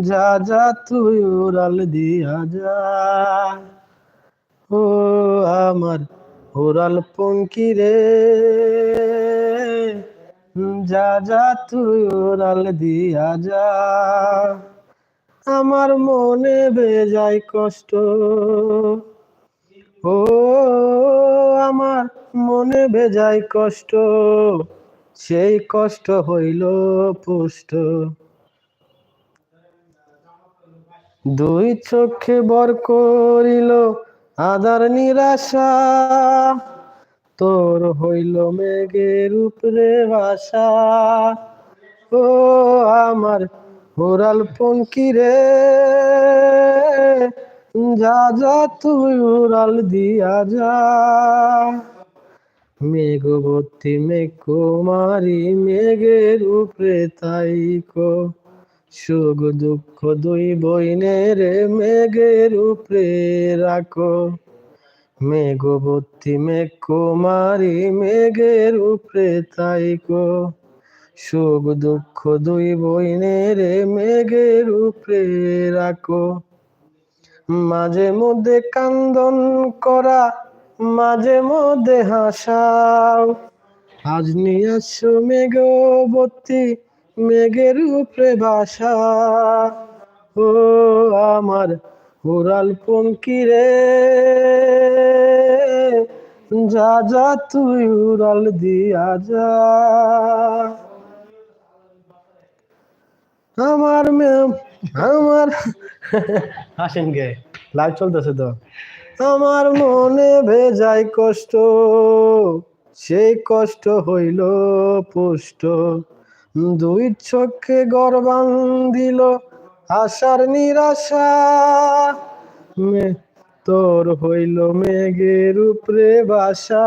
যা যা তুই উড়াল দিয়া যা, ও আমার উড়াল পঙ্কি রে, যা যা তুই উড়াল দিয়া যা। আমার মনে বেজায় কষ্ট, ও আমার মনে বেজায় কষ্ট, সেই কষ্ট হইল পুষ্ট। দুই চোখে বর করিল আদার নিরাশা, তোর হইল মেঘের উপরে ভাষা, ও আমার উড়াল পঙ্কি রে, যা যা তুই উড়াল দিয়া যা। মেঘবতী মেঘ কুমারী মেঘের উপরে তাইকো, সুখ দুঃখ দুই বইনের মেঘের উপরে রাখো। মেঘবতী মেঘ কুমারী মেঘের উপরে তাইকো, সুখ দুঃখ দুই বইনের মেঘের উপরে রাখো। মাঝে মধ্যে কান্দন করা, মাঝে মধ্যে হাসাও, আজ নিয়ে আসো মেঘবতী মেঘের উপরে ভাষা, ও আমার উড়াল পঙ্কি রে, যা যা তুই উড়াল দিয়া যা। আমার আমার হাসেন গে, লাইভ চলতেছে তো। আমার মনে ভেজায় কষ্ট, সেই কষ্ট হইল পুষ্ট। দুই চোখে ঘর বান্ধিল আশার নিরাশা, তোর হইল মেঘের উপরে বাসা।